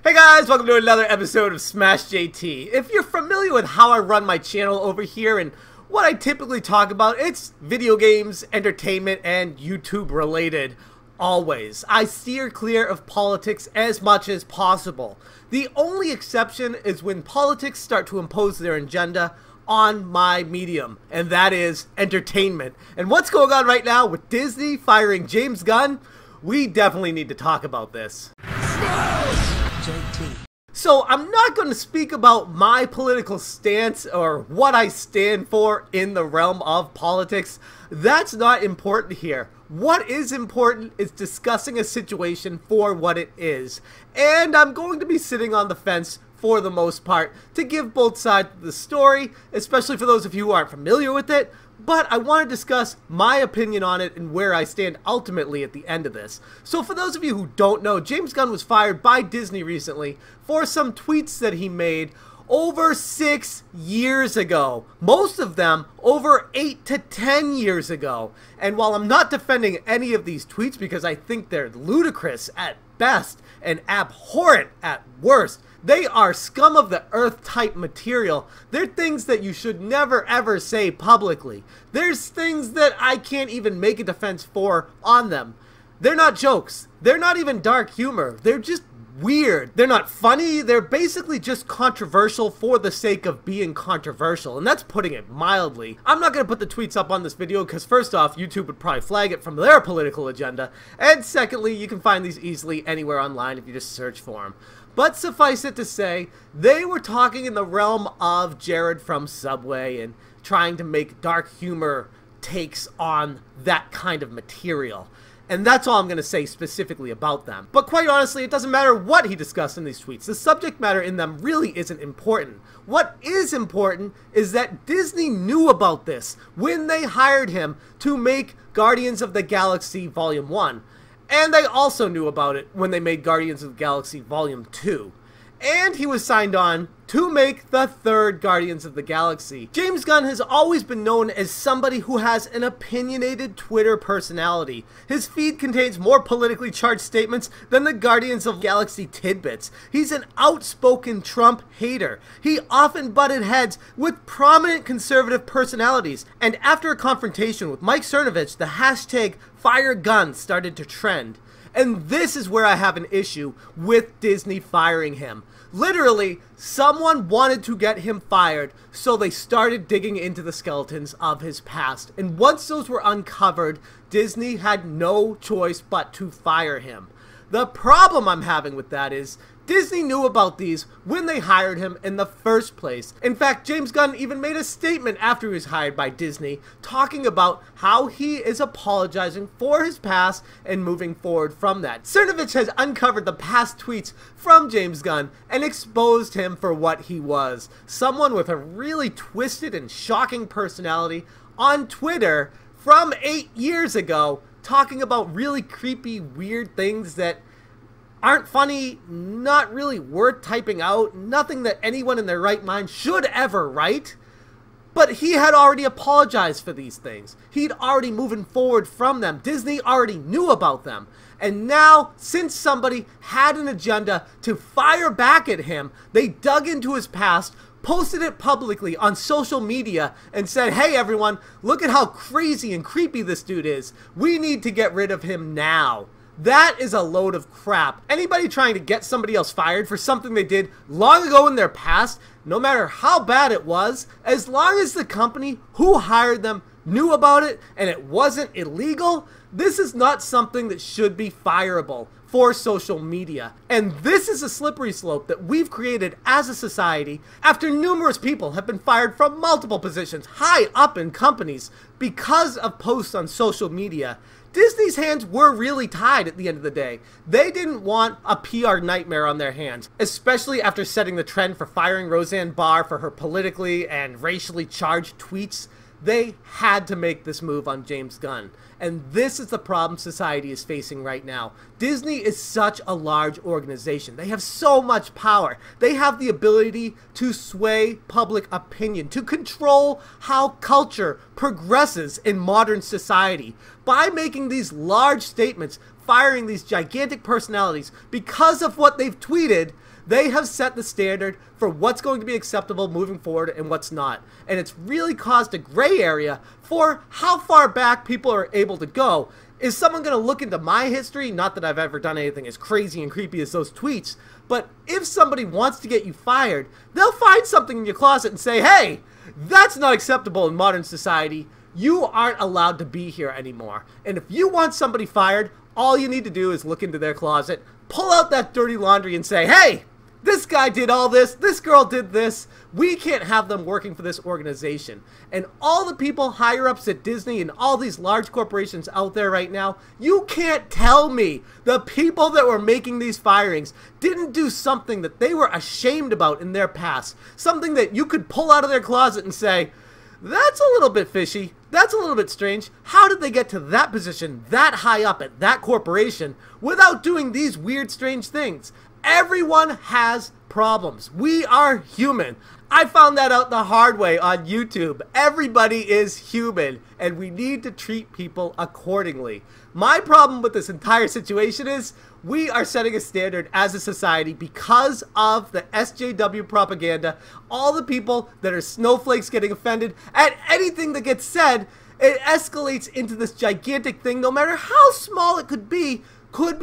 Hey guys, welcome to another episode of Smash JT. If you're familiar with how I run my channel over here and what I typically talk about, it's video games, entertainment, and YouTube related. Always. I steer clear of politics as much as possible. The only exception is when politics start to impose their agenda on my medium, and that is entertainment. And what's going on right now with Disney firing James Gunn? We definitely need to talk about this. So I'm not going to speak about my political stance or what I stand for in the realm of politics. That's not important here. What is important is discussing a situation for what it is. And I'm going to be sitting on the fence for the most part to give both sides of the story, especially for those of you who aren't familiar with it. But I want to discuss my opinion on it and where I stand ultimately at the end of this. So for those of you who don't know, James Gunn was fired by Disney recently for some tweets that he made over 6 years ago. Most of them over 8 to 10 years ago. And while I'm not defending any of these tweets because I think they're ludicrous at best and abhorrent at worst, they are scum of the earth type material. They're things that you should never ever say publicly. There's things that I can't even make a defense for on them. They're not jokes. They're not even dark humor. They're just weird. They're not funny. They're basically just controversial for the sake of being controversial, and that's putting it mildly. I'm not going to put the tweets up on this video because first off, YouTube would probably flag it from their political agenda, and secondly, you can find these easily anywhere online if you just search for them. But suffice it to say, they were talking in the realm of Jared from Subway and trying to make dark humor takes on that kind of material. And that's all I'm going to say specifically about them. But quite honestly, it doesn't matter what he discussed in these tweets. The subject matter in them really isn't important. What is important is that Disney knew about this when they hired him to make Guardians of the Galaxy Volume 1. And they also knew about it when they made Guardians of the Galaxy Volume 2. And he was signed on to make the third Guardians of the Galaxy. James Gunn has always been known as somebody who has an opinionated Twitter personality. His feed contains more politically charged statements than the Guardians of the Galaxy tidbits. He's an outspoken Trump hater. He often butted heads with prominent conservative personalities. And after a confrontation with Mike Cernovich, the hashtag #FireGunn started to trend. And this is where I have an issue with Disney firing him. Literally, someone wanted to get him fired, so they started digging into the skeletons of his past. And once those were uncovered, Disney had no choice but to fire him. The problem I'm having with that is Disney knew about these when they hired him in the first place. In fact, James Gunn even made a statement after he was hired by Disney talking about how he is apologizing for his past and moving forward from that. Cernovich has uncovered the past tweets from James Gunn and exposed him for what he was. Someone with a really twisted and shocking personality on Twitter from 8 years ago, talking about really creepy, weird things that aren't funny, not really worth typing out, nothing that anyone in their right mind should ever write. But he had already apologized for these things. He'd already moving forward from them. Disney already knew about them. And now, since somebody had an agenda to fire back at him, they dug into his past, posted it publicly on social media, and said, hey everyone, look at how crazy and creepy this dude is. We need to get rid of him now. That is a load of crap. Anybody trying to get somebody else fired for something they did long ago in their past, no matter how bad it was, as long as the company who hired them knew about it and it wasn't illegal, this is not something that should be fireable for social media. And this is a slippery slope that we've created as a society after numerous people have been fired from multiple positions high up in companies because of posts on social media. Disney's hands were really tied at the end of the day. They didn't want a PR nightmare on their hands, especially after setting the trend for firing Roseanne Barr for her politically and racially charged tweets. They had to make this move on James Gunn. And this is the problem society is facing right now. Disney is such a large organization. They have so much power. They have the ability to sway public opinion, to control how culture progresses in modern society. By making these large statements, firing these gigantic personalities because of what they've tweeted, They have set the standard for what's going to be acceptable moving forward and what's not. And it's really caused a gray area for how far back people are able to go. Is someone going to look into my history? Not that I've ever done anything as crazy and creepy as those tweets, but if somebody wants to get you fired, they'll find something in your closet and say, hey, that's not acceptable in modern society. You aren't allowed to be here anymore. And if you want somebody fired, all you need to do is look into their closet, pull out that dirty laundry and say, hey, this guy did all this girl did this, we can't have them working for this organization. And all the people higher ups at Disney and all these large corporations out there right now, you can't tell me the people that were making these firings didn't do something that they were ashamed about in their past. Something that you could pull out of their closet and say, that's a little bit fishy, that's a little bit strange. How did they get to that position that high up at that corporation without doing these weird, strange things? Everyone has problems. We are human. I found that out the hard way on YouTube. Everybody is human, and we need to treat people accordingly. My problem with this entire situation is we are setting a standard as a society because of the SJW propaganda. All the people that are snowflakes getting offended at anything that gets said, it escalates into this gigantic thing, no matter how small it could be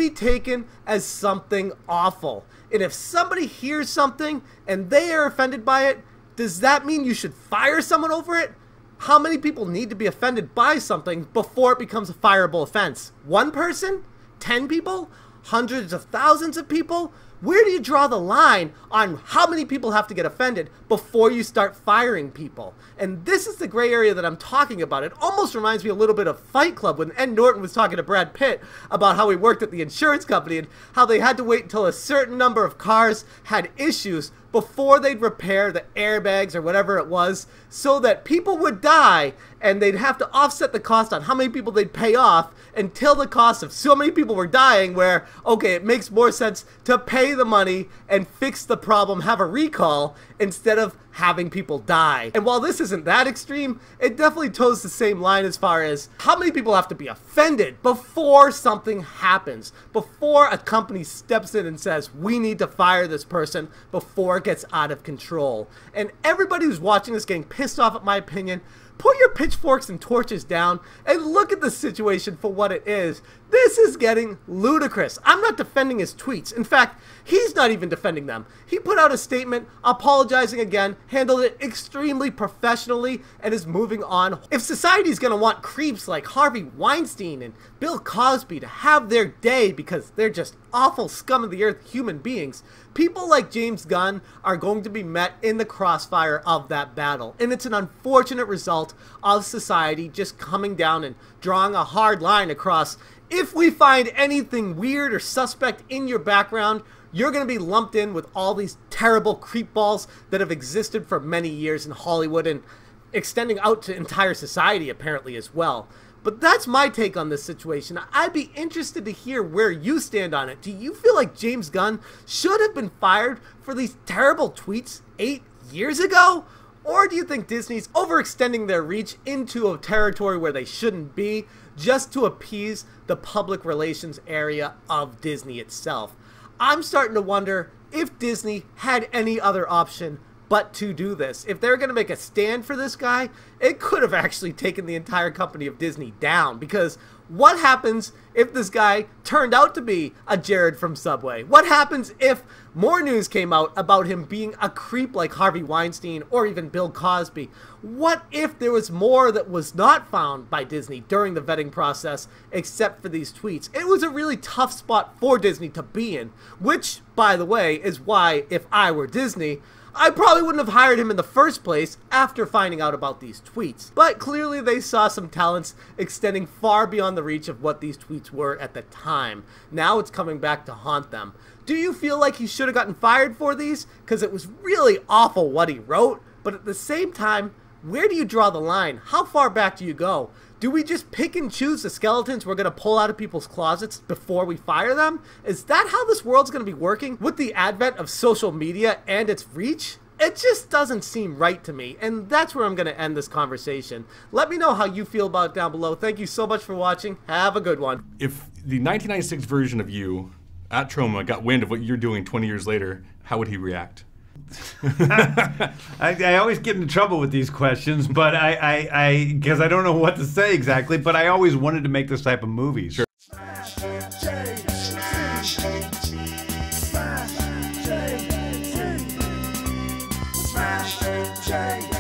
taken as something awful. And if somebody hears something and they are offended by it, does that mean you should fire someone over it? How many people need to be offended by something before it becomes a fireable offense? 1 person? 10 people? Hundreds of thousands of people? Where do you draw the line on how many people have to get offended before you start firing people? And this is the gray area that I'm talking about. It almost reminds me a little bit of Fight Club when Ed Norton was talking to Brad Pitt about how he worked at the insurance company and how they had to wait until a certain number of cars had issues before they'd repair the airbags or whatever it was, so that people would die and they'd have to offset the cost on how many people they'd pay off until the cost of so many people were dying where, okay, it makes more sense to pay the money and fix the problem, have a recall, instead of having people die. And while this isn't that extreme, it definitely toes the same line as far as how many people have to be offended before something happens, before a company steps in and says, we need to fire this person before it gets out of control. And everybody who's watching this getting pissed off at my opinion, put your pitchforks and torches down and look at the situation for what it is. This is getting ludicrous. I'm not defending his tweets. In fact, he's not even defending them. He put out a statement apologizing again, handled it extremely professionally, and is moving on. If society's gonna want creeps like Harvey Weinstein and Bill Cosby to have their day because they're just awful scum of the earth human beings, people like James Gunn are going to be met in the crossfire of that battle. And it's an unfortunate result of society just coming down and drawing a hard line across. If we find anything weird or suspect in your background, you're going to be lumped in with all these terrible creepballs that have existed for many years in Hollywood and extending out to entire society apparently as well. But that's my take on this situation. I'd be interested to hear where you stand on it. Do you feel like James Gunn should have been fired for these terrible tweets 8 years ago? Or do you think Disney's overextending their reach into a territory where they shouldn't be just to appease the public relations area of Disney itself? I'm starting to wonder if Disney had any other option but to do this. If they're going to make a stand for this guy, it could have actually taken the entire company of Disney down, because what happens if this guy turned out to be a Jared from Subway? What happens if more news came out about him being a creep like Harvey Weinstein or even Bill Cosby? What if there was more that was not found by Disney during the vetting process except for these tweets? It was a really tough spot for Disney to be in, which, by the way, is why if I were Disney, I probably wouldn't have hired him in the first place after finding out about these tweets. But clearly they saw some talents extending far beyond the reach of what these tweets were at the time. Now it's coming back to haunt them. Do you feel like he should have gotten fired for these? Because it was really awful what he wrote, but at the same time, where do you draw the line? How far back do you go? Do we just pick and choose the skeletons we're going to pull out of people's closets before we fire them? Is that how this world's going to be working with the advent of social media and its reach? It just doesn't seem right to me, and that's where I'm going to end this conversation. Let me know how you feel about it down below. Thank you so much for watching. Have a good one. If the 1996 version of you at Troma got wind of what you're doing 20 years later, how would he react? I always get into trouble with these questions, but because I don't know what to say exactly, but I always wanted to make this type of movies. Sure. Smash